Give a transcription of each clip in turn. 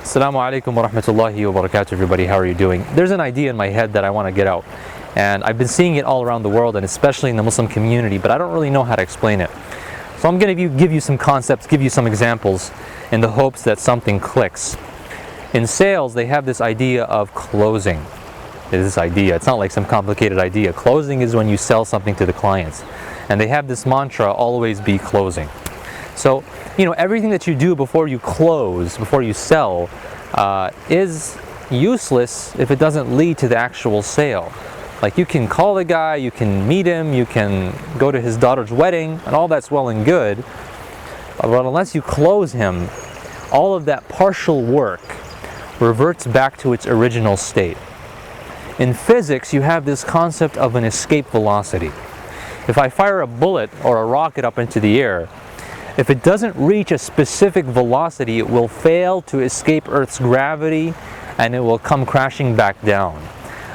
Assalamu alaikum wa rahmatullahi wa barakatuh, everybody. How are you doing? There's an idea in my head that I want to get out, and I've been seeing it all around the world, and especially in the Muslim community, but I don't really know how to explain it. So I'm going to give you some concepts, give you some examples in the hopes that something clicks. In sales, they have this idea of closing. It's not like some complicated idea. Closing is when you sell something to the clients, and they have this mantra, always be closing. So, everything that you do before you close, before you sell, is useless if it doesn't lead to the actual sale. Like, you can call the guy, you can meet him, you can go to his daughter's wedding, and all that's well and good, but unless you close him, all of that partial work reverts back to its original state. In physics, you have this concept of an escape velocity. If I fire a bullet or a rocket up into the air, if it doesn't reach a specific velocity, it will fail to escape Earth's gravity and it will come crashing back down.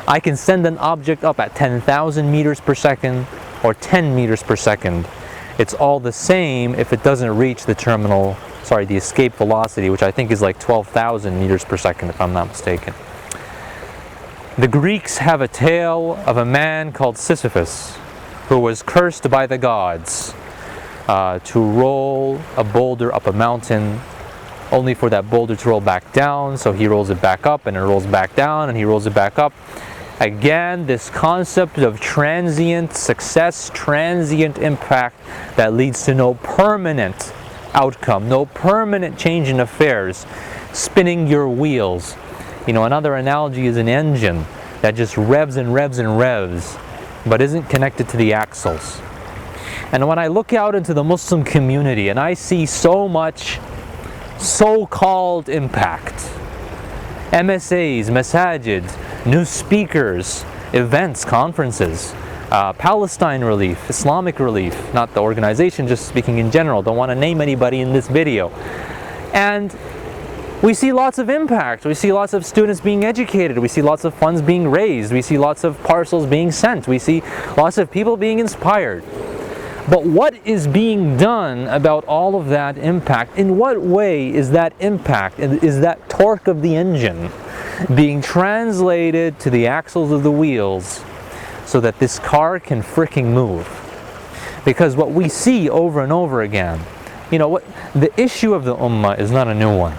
I can send an object up at 10,000 meters per second or 10 meters per second. It's all the same if it doesn't reach the escape velocity, which I think is like 12,000 meters per second if I'm not mistaken. The Greeks have a tale of a man called Sisyphus who was cursed by the gods to roll a boulder up a mountain, only for that boulder to roll back down. So he rolls it back up, and it rolls back down, and he rolls it back up. Again, this concept of transient success, transient impact that leads to no permanent outcome, no permanent change in affairs, spinning your wheels. Another analogy is an engine that just revs and revs and revs, but isn't connected to the axles. And when I look out into the Muslim community and I see so much so-called impact, MSAs, masajid, new speakers, events, conferences, Palestine relief, Islamic relief, not the organization, just speaking in general, don't want to name anybody in this video. And we see lots of impact, we see lots of students being educated, we see lots of funds being raised, we see lots of parcels being sent, we see lots of people being inspired. But what is being done about all of that impact? In what way is that impact, is that torque of the engine being translated to the axles of the wheels so that this car can freaking move? Because what we see over and over again, the issue of the ummah is not a new one,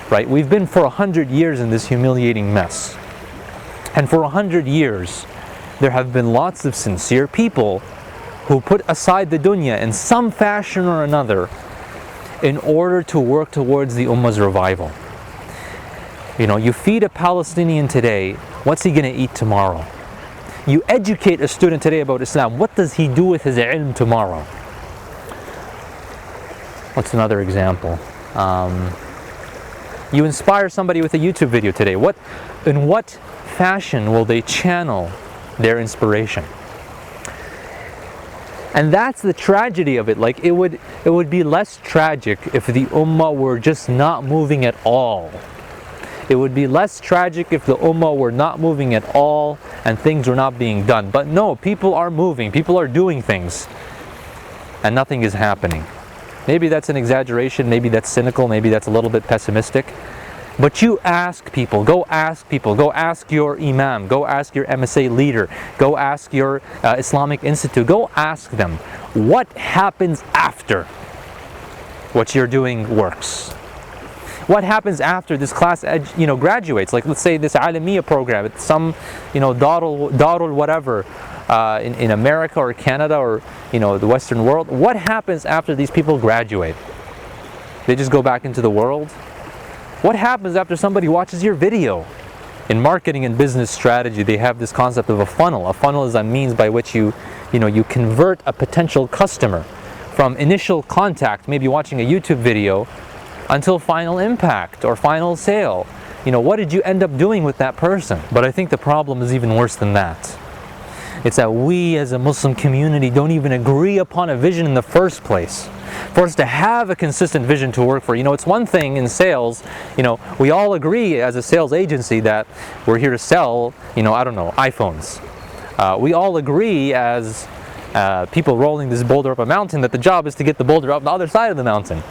right? We've been for 100 years in this humiliating mess. And for 100 years, there have been lots of sincere people who put aside the dunya in some fashion or another in order to work towards the ummah's revival. You feed a Palestinian today, what's he going to eat tomorrow? You educate a student today about Islam, what does he do with his ilm tomorrow? What's another example? You inspire somebody with a YouTube video today, in what fashion will they channel their inspiration? And that's the tragedy of it. Like, it would be less tragic if the ummah were just not moving at all. It would be less tragic if the ummah were not moving at all and things were not being done. But no, people are moving, people are doing things, and nothing is happening. Maybe that's an exaggeration, maybe that's cynical, maybe that's a little bit pessimistic. But you ask people, go ask your imam, go ask your MSA leader, go ask your Islamic institute, go ask them, what happens after what you're doing works? What happens after this class graduates? Like, let's say this Alamiya program, it's some Darul whatever in America or Canada or the Western world. What happens after these people graduate? They just go back into the world? What happens after somebody watches your video? In marketing and business strategy, they have this concept of a funnel. A funnel is a means by which you convert a potential customer from initial contact, maybe watching a YouTube video, until final impact or final sale. What did you end up doing with that person? But I think the problem is even worse than that. It's that we as a Muslim community don't even agree upon a vision in the first place. For us to have a consistent vision to work for, it's one thing in sales, we all agree as a sales agency that we're here to sell, iPhones. We all agree as people rolling this boulder up a mountain that the job is to get the boulder up the other side of the mountain.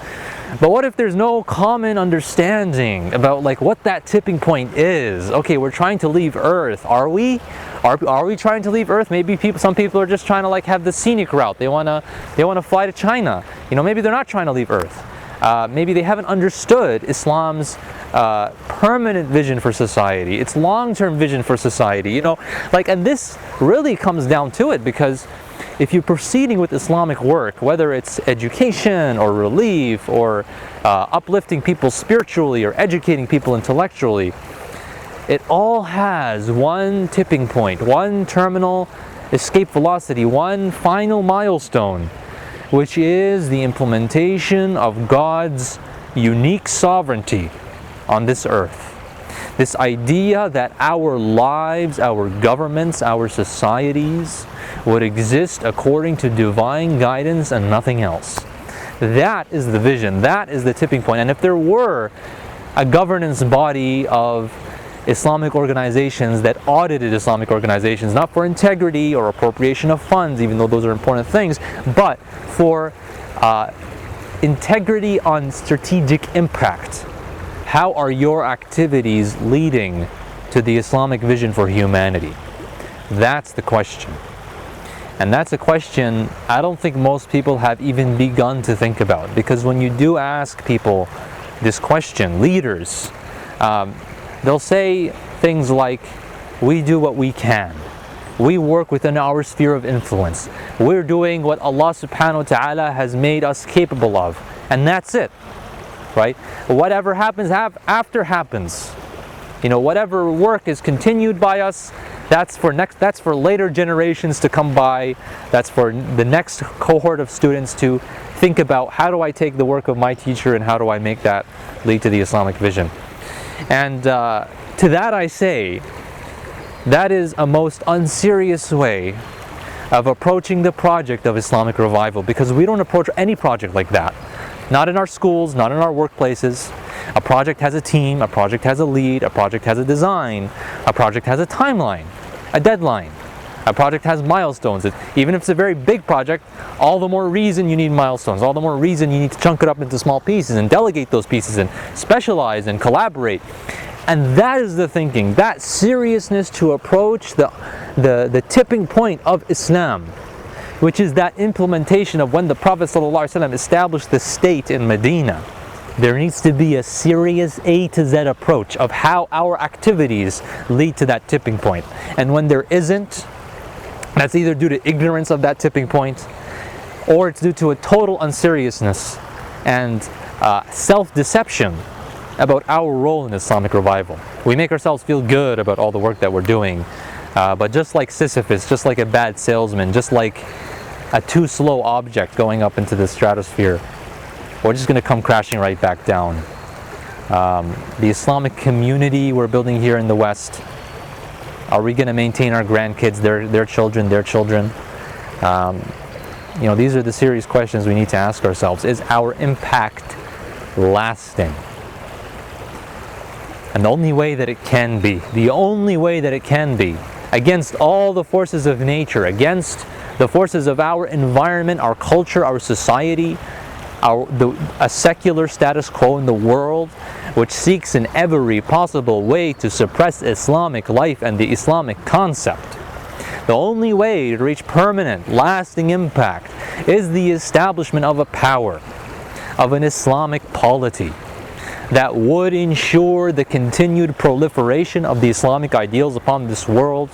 But what if there's no common understanding about like what that tipping point is? Okay, we're trying to leave Earth. Are we? Are we trying to leave Earth? Maybe some people are just trying to like have the scenic route. They wanna fly to China. You know, maybe they're not trying to leave Earth. Maybe they haven't understood Islam's permanent vision for society, its long-term vision for society. You know, like, and this really comes down to it, because if you're proceeding with Islamic work, whether it's education or relief or uplifting people spiritually or educating people intellectually, it all has one tipping point, one terminal escape velocity, one final milestone, which is the implementation of God's unique sovereignty on this earth. This idea that our lives, our governments, our societies would exist according to divine guidance and nothing else. That is the vision, that is the tipping point. And if there were a governance body of Islamic organizations that audited Islamic organizations, not for integrity or appropriation of funds, even though those are important things, but for integrity on strategic impact. How are your activities leading to the Islamic vision for humanity? That's the question. And that's a question I don't think most people have even begun to think about, because when you do ask people this question, leaders, they'll say things like, we do what we can. We work within our sphere of influence. We're doing what Allah subhanahu wa ta'ala has made us capable of. And that's it, right? Whatever happens after happens. You know, whatever work is continued by us, that's for later generations to come by. That's for the next cohort of students to think about, how do I take the work of my teacher and how do I make that lead to the Islamic vision? And to that I say, that is a most unserious way of approaching the project of Islamic revival, because we don't approach any project like that. Not in our schools, not in our workplaces. A project has a team, a project has a lead, a project has a design, a project has a timeline, a deadline. A project has milestones. Even if it's a very big project, all the more reason you need milestones, all the more reason you need to chunk it up into small pieces and delegate those pieces and specialize and collaborate. And that is the thinking, that seriousness to approach the tipping point of Islam, which is that implementation of when the Prophet ﷺ established the state in Medina. There needs to be a serious A to Z approach of how our activities lead to that tipping point. And when there isn't, that's either due to ignorance of that tipping point, or it's due to a total unseriousness and self-deception about our role in Islamic revival. We make ourselves feel good about all the work that we're doing, but just like Sisyphus, just like a bad salesman, just like a too slow object going up into the stratosphere, we're just going to come crashing right back down. The Islamic community we're building here in the West, are we going to maintain our grandkids, their children, their children? You know, these are the serious questions we need to ask ourselves. Is our impact lasting? And the only way that it can be, against all the forces of nature, against the forces of our environment, our culture, our society, a secular status quo in the world, which seeks in every possible way to suppress Islamic life and the Islamic concept. The only way to reach permanent, lasting impact is the establishment of a power, of an Islamic polity that would ensure the continued proliferation of the Islamic ideals upon this world,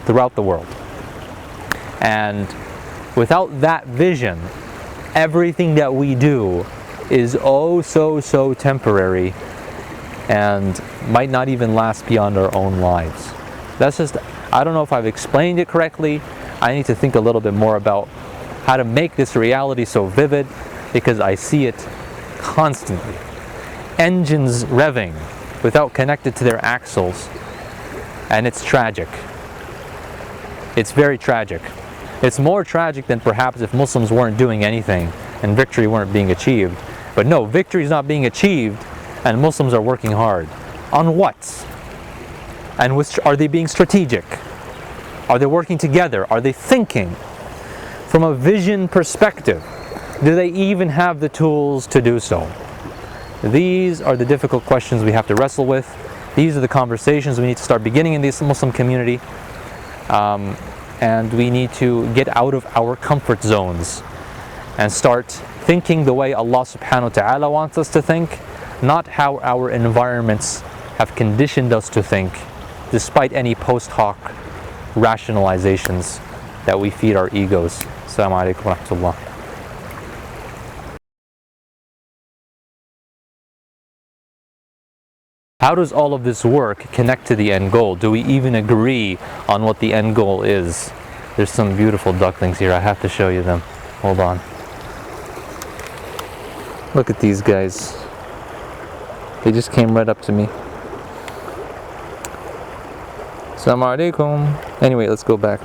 throughout the world. And without that vision, everything that we do is oh so temporary and might not even last beyond our own lives. That's just, I don't know if I've explained it correctly. I need to think a little bit more about how to make this reality so vivid, because I see it constantly. Engines revving without connected to their axles, and it's tragic. It's very tragic. It's more tragic than perhaps if Muslims weren't doing anything and victory weren't being achieved. But no, victory is not being achieved and Muslims are working hard. On what? And are they being strategic? Are they working together? Are they thinking from a vision perspective? Do they even have the tools to do so? These are the difficult questions we have to wrestle with. These are the conversations we need to start beginning in this Muslim community. And we need to get out of our comfort zones and start thinking the way Allah subhanahu wa ta'ala wants us to think, not how our environments have conditioned us to think, despite any post hoc rationalizations that we feed our egos. Assalamu alaikum wa rahmatullah. How does all of this work connect to the end goal? Do we even agree on what the end goal is? There's some beautiful ducklings here. I have to show you them. Hold on. Look at these guys. They just came right up to me. Assalamu alaikum. Anyway, let's go back.